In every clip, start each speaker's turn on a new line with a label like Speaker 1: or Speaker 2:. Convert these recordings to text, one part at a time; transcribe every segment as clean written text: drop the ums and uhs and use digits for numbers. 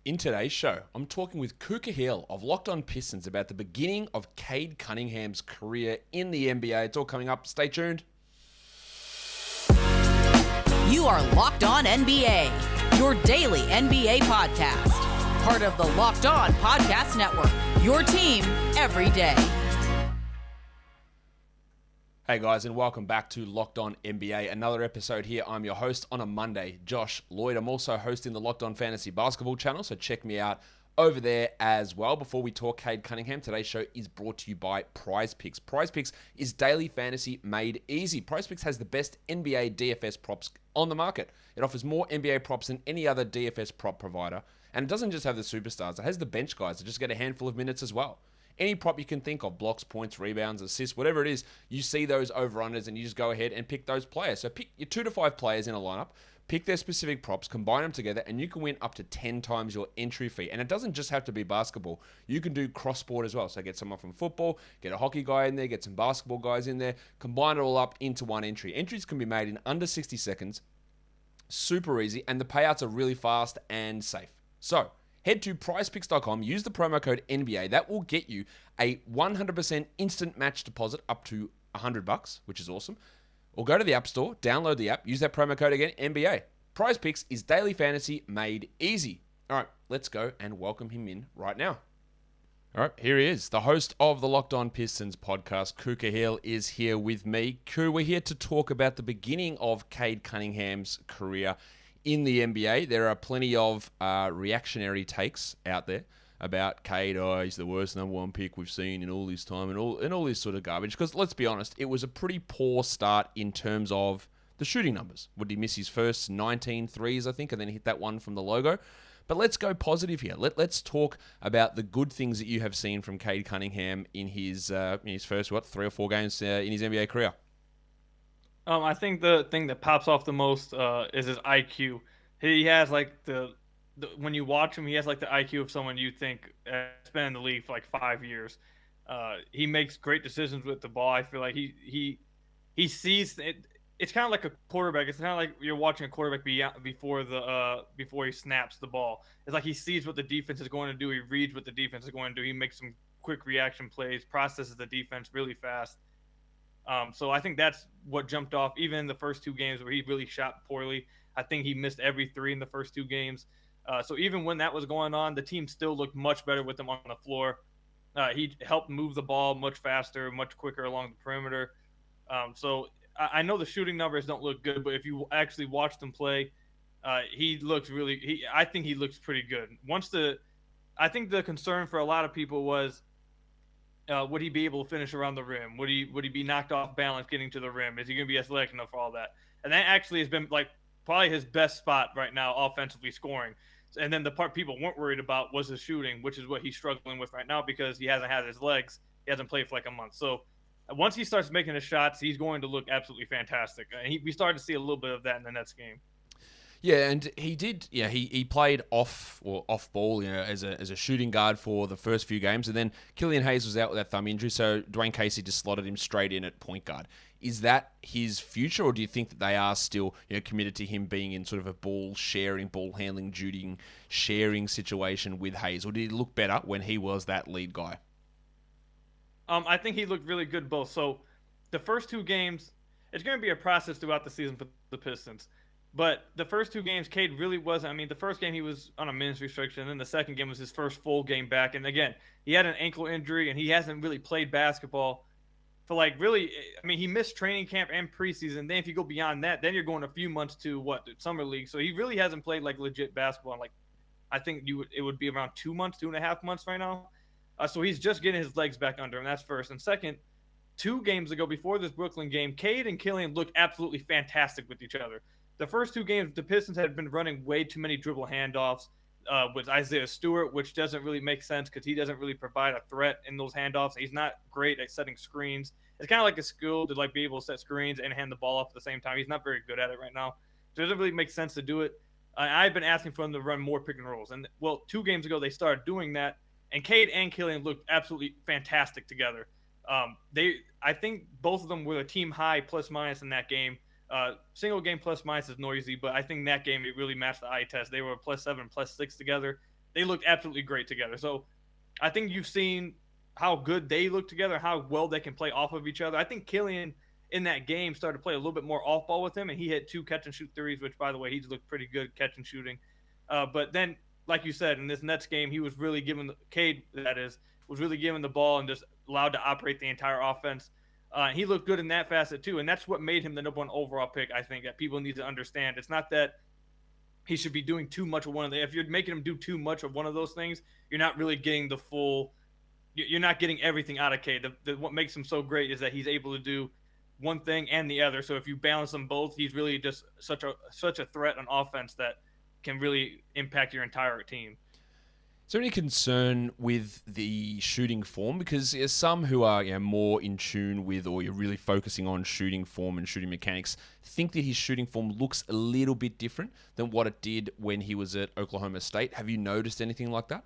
Speaker 1: In today's show, I'm talking with Khahil of Locked On Pistons about the beginning of Cade Cunningham's career in the NBA. It's all coming up. Stay tuned.
Speaker 2: You are Locked On NBA, your daily NBA podcast. Part of the Locked On Podcast Network, your team every day.
Speaker 1: Hey guys, and welcome back to Locked On NBA. Another episode here. I'm your host on a Monday, Josh Lloyd. I'm also hosting the Locked On Fantasy Basketball channel, so check me out over there as well. Before we talk Cade Cunningham, today's show is brought to you by Prize Picks. Prize Picks is daily fantasy made easy. Prize Picks has the best NBA DFS props on the market. It offers more NBA props than any other DFS prop provider. And it doesn't just have the superstars, it has the bench guys that just get a handful of minutes as well. Any prop you can think of, blocks, points, rebounds, assists, whatever it is, you see those over-unders and you just go ahead and pick those players. So pick your 2 to 5 players in a lineup, pick their specific props, combine them together, and you can win up to 10 times your entry fee. And it doesn't just have to be basketball. You can do cross-sport as well. So get someone from football, get a hockey guy in there, get some basketball guys in there, combine it all up into one entry. Entries can be made in under 60 seconds, super easy, and the payouts are really fast and safe. So head to prizepicks.com, use the promo code NBA. That will get you a 100% instant match deposit up to $100, which is awesome. Or go to the App Store, download the app, use that promo code again, NBA. Prize Picks is daily fantasy made easy. All right, let's go and welcome him in right now. All right, here he is, the host of the Locked On Pistons podcast. Khahil is here with me. We're here to talk about the beginning of Cade Cunningham's career in the NBA. There are plenty of reactionary takes out there about Cade. Oh, he's the worst number one pick we've seen in all this time, and all this sort of garbage. Because let's be honest, it was a pretty poor start in terms of the shooting numbers. Would he miss his first 19 threes, I think, and then hit that one from the logo? But let's go positive here. Let's talk about the good things that you have seen from Cade Cunningham in his first 3 or 4 games in his NBA career.
Speaker 3: I think the thing that pops off the most is his IQ. He has like the when you watch him, he has like the IQ of someone you think has been in the league for like 5 years. He makes great decisions with the ball. I feel like he sees it. It's kind of like a quarterback. It's kind of like you're watching a quarterback before he snaps the ball. It's like he sees what the defense is going to do. He reads what the defense is going to do. He makes some quick reaction plays, processes the defense really fast. So I think that's what jumped off, even in the first 2 games where he really shot poorly. I think he missed every 3 in the first 2 games. So even when that was going on, the team still looked much better with him on the floor. He helped move the ball much faster, much quicker along the perimeter. So I know the shooting numbers don't look good, but if you actually watch them play, he looks really. I think he looks pretty good. I think the concern for a lot of people was, would he be able to finish around the rim? Would he be knocked off balance getting to the rim? Is he going to be athletic enough for all that? And that actually has been like probably his best spot right now, offensively scoring. And then the part people weren't worried about was his shooting, which is what he's struggling with right now because he hasn't had his legs. He hasn't played for like a month. So once he starts making his shots, he's going to look absolutely fantastic. And we started to see a little bit of that in the Nets game.
Speaker 1: Yeah, and he did. Yeah, he played off ball, as a shooting guard for the first few games, and then Killian Hayes was out with that thumb injury, so Dwayne Casey just slotted him straight in at point guard. Is that his future, or do you think that they are still committed to him being in sort of a ball handling, sharing situation with Hayes, or did he look better when he was that lead guy?
Speaker 3: I think he looked really good both. So the first 2 games, it's going to be a process throughout the season for the Pistons. But the first 2 games, Cade really wasn't. I mean, the first game he was on a minutes restriction, and then the second game was his first full game back. And again, he had an ankle injury, and he hasn't really played basketball for like really. I mean, he missed training camp and preseason. Then if you go beyond that, then you're going a few months to summer league. So he really hasn't played like legit basketball. Like I think it would be around 2 months, 2.5 months right now. So he's just getting his legs back under him. That's first. And second, 2 games ago before this Brooklyn game, Cade and Killian looked absolutely fantastic with each other. The first 2 games, the Pistons had been running way too many dribble handoffs with Isaiah Stewart, which doesn't really make sense because he doesn't really provide a threat in those handoffs. He's not great at setting screens. It's kind of like a skill to like be able to set screens and hand the ball off at the same time. He's not very good at it right now. So it doesn't really make sense to do it. I've been asking for him to run more pick and rolls. And, 2 games ago, they started doing that. And Cade and Killian looked absolutely fantastic together. I think both of them were a team high plus minus in that game. Single game plus minus is noisy, but I think that game it really matched the eye test. They were +7, +6 together. they looked absolutely great together. So I think you've seen how good they look together, how well they can play off of each other. I think Killian in that game started to play a little bit more off ball with him, and he hit 2 catch and shoot threes, which by the way he's looked pretty good catch and shooting. But then, like you said, in this Nets game, he was really giving Cade, that is, was really giving the ball and just allowed to operate the entire offense. He looked good in that facet too, and that's what made him the number 1 overall pick. I think that people need to understand. It's not that he should be doing too much of one of the. If you're making him do too much of one of those things, you're not really getting the full. You're not getting everything out of Cade. What makes him so great is that he's able to do one thing and the other. So if you balance them both, he's really just such a threat on offense that can really impact your entire team.
Speaker 1: Is there any concern with the shooting form? Because there's some who are more in tune with, or you're really focusing on shooting form and shooting mechanics, think that his shooting form looks a little bit different than what it did when he was at Oklahoma State. Have you noticed anything like that?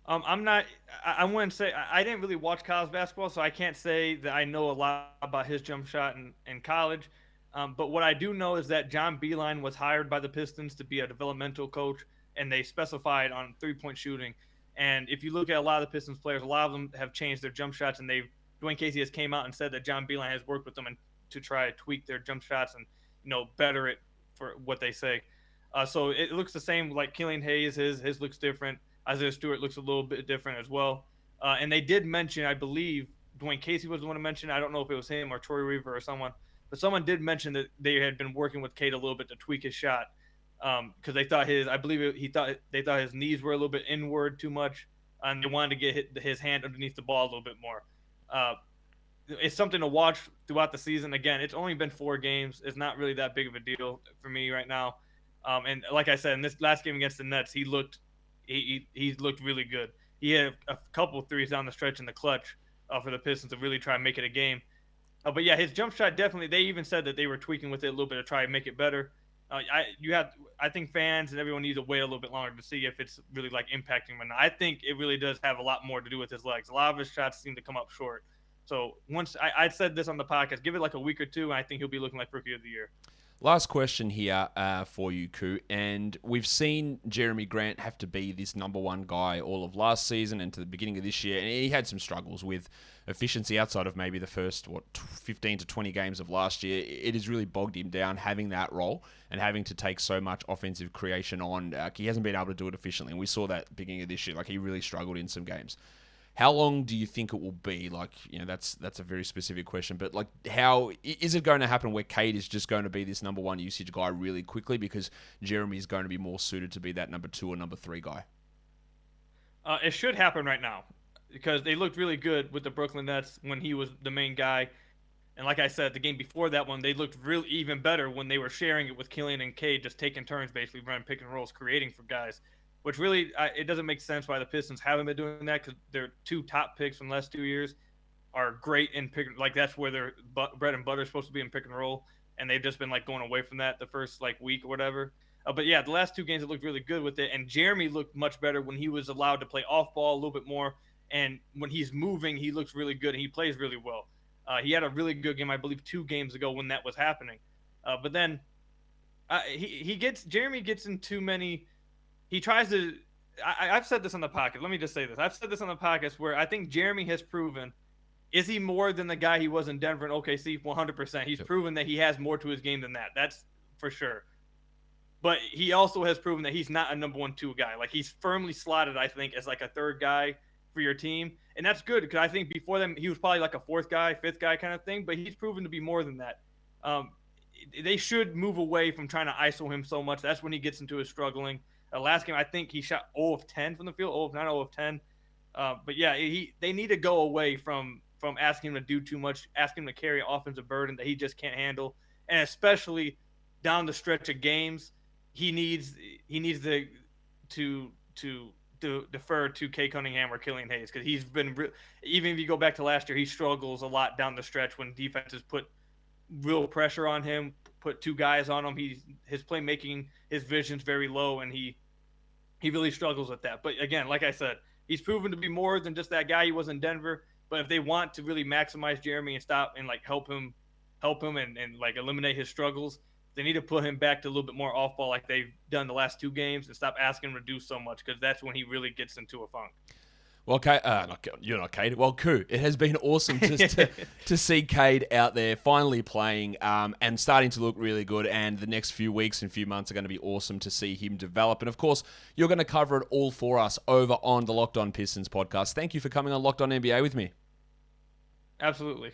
Speaker 3: I'm not. I wouldn't say I didn't really watch college basketball, so I can't say that I know a lot about his jump shot in college. But what I do know is that John Beilein was hired by the Pistons to be a developmental coach, and they specified on 3-point shooting. And if you look at a lot of the Pistons players, a lot of them have changed their jump shots, and Dwayne Casey has came out and said that John Beilein has worked with them to try to tweak their jump shots and better it for what they say. So it looks the same. Like Killian Hayes, his looks different. Isaiah Stewart looks a little bit different as well. And they did mention, I believe, Dwayne Casey was the one to mention. I don't know if it was him or Troy Weaver or someone, but someone did mention that they had been working with Cade a little bit to tweak his shot because they thought they thought his knees were a little bit inward too much, and they wanted to get his hand underneath the ball a little bit more. It's something to watch throughout the season. Again, it's only been 4 games. It's not really that big of a deal for me right now. And like I said, in this last game against the Nets, he looked really good. He had a couple threes down the stretch in the clutch for the Pistons to really try and make it a game. But yeah, his jump shot definitely. They even said that they were tweaking with it a little bit to try and make it better. I think fans and everyone needs to wait a little bit longer to see if it's really like impacting him or not. I think it really does have a lot more to do with his legs. A lot of his shots seem to come up short. So once I said this on the podcast, give it like a week or two, and I think he'll be looking like Rookie of the Year.
Speaker 1: Last question here for you, Koo. And we've seen Jeremy Grant have to be this number 1 guy all of last season and to the beginning of this year. And he had some struggles with efficiency outside of maybe the first, 15 to 20 games of last year. It has really bogged him down having that role and having to take so much offensive creation on. He hasn't been able to do it efficiently. And we saw that beginning of this year. Like, he really struggled in some games. How long do you think it will be? Like, that's a very specific question, but like, how is it going to happen where Cade is just going to be this number 1 usage guy really quickly because Jeremy is going to be more suited to be that number 2 or number 3 guy?
Speaker 3: It should happen right now because they looked really good with the Brooklyn Nets when he was the main guy. And like I said, the game before that one, they looked really even better when they were sharing it with Killian and Cade, just taking turns, basically running pick and rolls, creating for guys. Which really, it doesn't make sense why the Pistons haven't been doing that because their 2 top picks from the last 2 years are great in pick. Like, that's where their bread and butter is supposed to be in pick and roll, and they've just been like going away from that the first like week or whatever. But yeah, the last 2 games it looked really good with it, and Jeremy looked much better when he was allowed to play off ball a little bit more, and when he's moving, he looks really good and he plays really well. He had a really good game, I believe, 2 games ago when that was happening. But then Jeremy gets in too many. He tries to – I've said this on the podcast. Let me just say this. I've said this on the podcast where I think Jeremy has proven – is he more than the guy he was in Denver and OKC? 100%. He's proven that he has more to his game than that. That's for sure. But he also has proven that he's not a number 1, 2 guy. Like, he's firmly slotted, I think, as like a 3rd guy for your team. And that's good because I think before them he was probably like a 4th guy, 5th guy kind of thing. But he's proven to be more than that. They should move away from trying to ISO him so much. That's when he gets into his struggling. Last game, I think he shot 0 of 10 from the field, 0 of 9, 0 of 10. But yeah, they need to go away from asking him to do too much, asking him to carry an offensive burden that he just can't handle, and especially down the stretch of games, he needs to defer to Cade Cunningham or Killian Hayes because he's been even if you go back to last year, he struggles a lot down the stretch when defenses put real pressure on him, put 2 guys on him. His playmaking, his vision's very low, and he really struggles with that. But again, like I said, he's proven to be more than just that guy he was in Denver. But if they want to really maximize Jeremy and stop and like help him and like eliminate his struggles, They need to put him back to a little bit more off ball like they've done the last 2 games and stop asking him to do so much, because that's when he really gets into a funk.
Speaker 1: Well, Cade, you're not Cade. Well, Koo, it has been awesome to see Cade out there finally playing and starting to look really good. And the next few weeks and few months are going to be awesome to see him develop. And of course, you're going to cover it all for us over on the Locked On Pistons podcast. Thank you for coming on Locked On NBA with me.
Speaker 3: Absolutely.